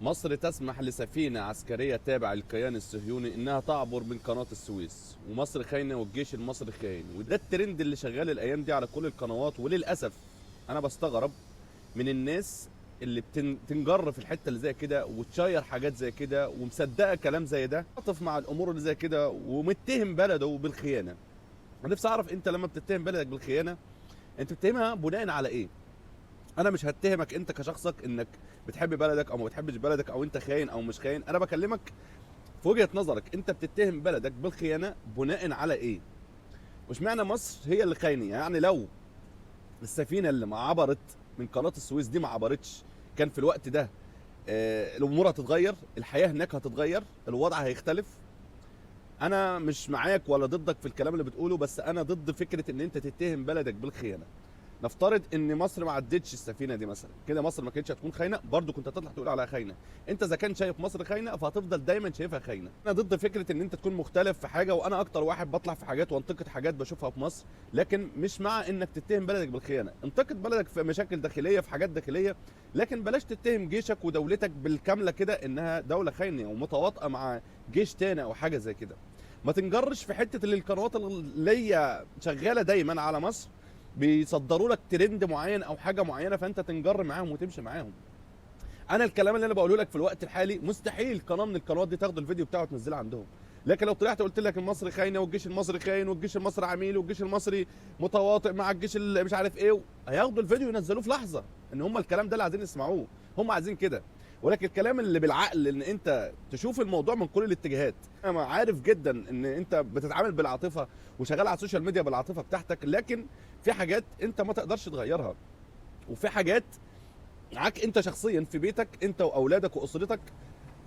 مصر تسمح لسفينة عسكرية تابعة للكيان الصهيوني إنها تعبر من قناة السويس، ومصر خاينة والجيش المصري خاين، وده الترند اللي شغال الأيام دي على كل القنوات. وللأسف أنا بستغرب من الناس اللي بتنجر في الحتة اللي زي كده وتشير حاجات زي كده ومصدقة كلام زي ده، عاطف مع الأمور اللي زي كده ومتهم بلده بالخيانة. أنا نفسي أعرف أنت لما بتتهم بلدك بالخيانة أنت بتتهمها بناء على إيه؟ انا مش هتهمك انت كشخصك انك بتحب بلدك او ما بتحبش بلدك او انت خاين او مش خاين. انا بكلمك في وجهة نظرك، انت بتتهم بلدك بالخيانة بناء على ايه؟ وش معنى مصر هي اللي خاينة؟ يعني لو السفينة اللي ما عبرت من قناة السويس دي ما عبرتش، كان في الوقت ده الامور هتتغير، الحياة هناك هتتغير، الوضع هيختلف. انا مش معاك ولا ضدك في الكلام اللي بتقوله، بس انا ضد فكرة ان انت تتهم بلدك بالخيانة. نفترض ان مصر ما عدتش السفينه دي مثلا، كده مصر ما كانتش هتكون خاينه، برضو كنت هتطلع تقول عليها خاينه. انت اذا كان شايف مصر خاينه فهتفضل دايما شايفها خاينه. انا ضد فكره ان انت تكون مختلف في حاجه، وانا اكتر واحد بطلع في حاجات وانتقد حاجات بشوفها في مصر، لكن مش مع انك تتهم بلدك بالخيانه. انتقد بلدك في مشاكل داخليه، في حاجات داخليه، لكن بلاش تتهم جيشك ودولتك بالكامله كده انها دوله خاينه ومتواطئه مع جيش تاني او حاجه زي كده. ما تنجرش في حته اللي القنوات اللي هي شغاله دايما على مصر بيصدروا لك ترند معين او حاجه معينه فانت تنجر معاهم وتمشي معاهم. انا الكلام اللي انا بقوله لك في الوقت الحالي مستحيل قناه من القنوات دي تاخد الفيديو بتاعه وتنزله عندهم. لكن لو طلعت قلت لك المصري خاينه والجيش المصري خاين والجيش المصري عميل والجيش المصري متواطئ مع الجيش اللي مش عارف ايه، هياخدوا الفيديو ينزلوه في لحظه. ان هم الكلام ده اللي عايزين يسمعوه، هم عايزين كده. ولكن الكلام اللي بالعقل ان انت تشوف الموضوع من كل الاتجاهات. انا عارف جدا ان انت بتتعامل بالعاطفه وشغال على السوشيال ميديا بالعاطفه بتاعتك، لكن في حاجات انت ما تقدرش تغيرها، وفي حاجات معاك انت شخصيا في بيتك انت واولادك واسرتك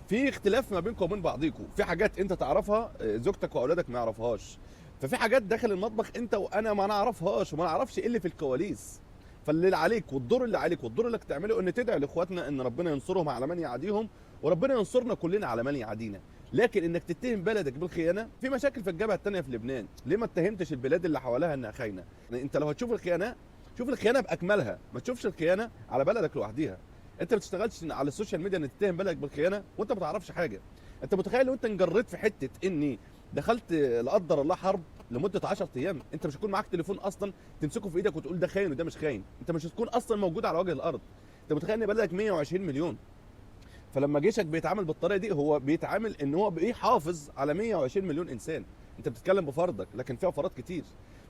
في اختلاف ما بينكم وبين بعضيكم. في حاجات انت تعرفها زوجتك واولادك ما يعرفهاش، ففي حاجات داخل المطبخ انت وانا ما نعرفهاش وما نعرفش ايه اللي في الكواليس. فاللي عليك والدور اللي عليك والدور اللي تعمله ان تدعي لاخواتنا ان ربنا ينصرهم على من يعاديهم، وربنا ينصرنا كلنا على من يعادينا. لكن انك تتهم بلدك بالخيانه، في مشاكل في الجبهه الثانيه في لبنان، ليه ما اتهمتش البلاد اللي حواليها انها خاينه؟ يعني انت لو هتشوف الخيانه شوف الخيانه باكملها، ما تشوفش الخيانه على بلدك لوحديها. انت ما بتشتغلش على السوشيال ميديا ان تتهم بلدك بالخيانه وانت ما تعرفش حاجه. انت متخيل لو انت انجريت في حته اني دخلت لا قدر الله حرب لمده 10 ايام، انت مش هيكون معاك تليفون اصلا تمسكه في ايدك وتقول ده خاين وده مش خاين، انت مش هتكون اصلا موجود على وجه الارض. انت متخيل ان بلدك 120 مليون، فلما جيشك بيتعامل بالطريقه دي هو بيتعامل ان هو بيحافظ على 120 مليون انسان. انت بتتكلم بفردك لكن فيها فرات كتير،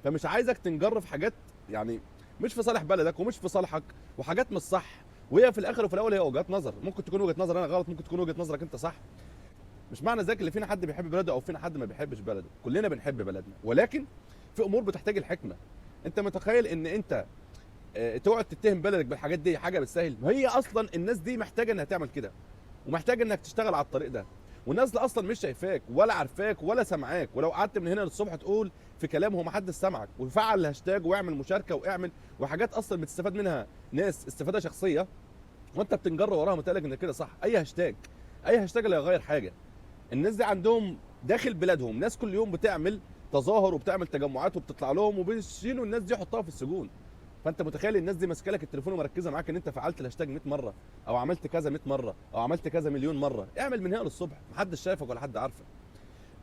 فمش عايزك تنجر في حاجات يعني مش في صالح بلدك ومش في صالحك، وحاجات مش صح. وهي في الاخر وفي الاول هي وجهات نظر، ممكن تكون وجهه نظر انا غلط، ممكن تكون وجهه نظرك انت صح. مش معنى ذلك اللي فينا حد بيحب بلده او فينا حد ما بيحبش بلده، كلنا بنحب بلدنا، ولكن في امور بتحتاج الحكمه. انت متخيل ان انت تقعد تتهم بلدك بالحاجات دي حاجه بالسهل؟ ما هي اصلا الناس دي محتاجه انها تعمل كده، ومحتاج انك تشتغل على الطريق ده. والناس اللي اصلا مش شايفاك ولا عارفاك ولا سامعاك، ولو قعدت من هنا للصبح تقول في كلام هو ما حدش سامعك، وفعل الهاشتاج واعمل مشاركه واعمل وحاجات اصلا بتستفاد منها ناس استفاده شخصيه، وانت بتنجر وراها متقلق ان كده صح. اي هاشتاج، اي هاشتاج اللي هيغير حاجه. الناس دي عندهم داخل بلادهم ناس كل يوم بتعمل تظاهر وبتعمل تجمعات وبتطلع لهم وبيشيلوا الناس دي يحطوها في السجون. فانت متخيل الناس دي ماسكه لك التليفون ومركزه معاك ان انت فعلت الهاشتاج 100 مره او عملت كذا 100 مره او عملت كذا مليون مره. اعمل من هنا للصبح، محدش شايفك ولا حد عارفك.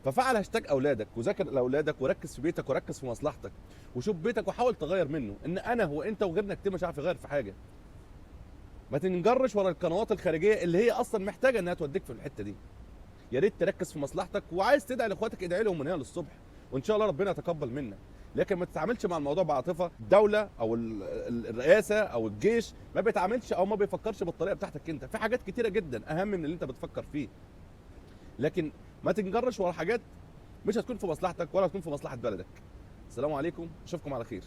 ففعل هاشتاج اولادك وذاكر لاولادك وركز في بيتك وركز في مصلحتك وشوف بيتك وحاول تغير منه. ان انا وانت وغيرنا كتير مش عارف يغير في حاجه. ما تنجرش ورا القنوات الخارجيه اللي هي اصلا محتاجه انها توديك في الحته دي. يا ريت تركز في مصلحتك، وعايز تدعي لاخواتك ادعي لهم من هنا للصبح، وان شاء الله ربنا يتقبل منك. لكن ما تتعاملش مع الموضوع بعاطفه. الدوله او الرئاسه او الجيش ما بيتعاملش او ما بيفكرش بالطريقه بتاعتك انت، في حاجات كتيره جدا اهم من اللي انت بتفكر فيه. لكن ما تنجرش ورا حاجات مش هتكون في مصلحتك ولا هتكون في مصلحه بلدك. السلام عليكم، اشوفكم على خير.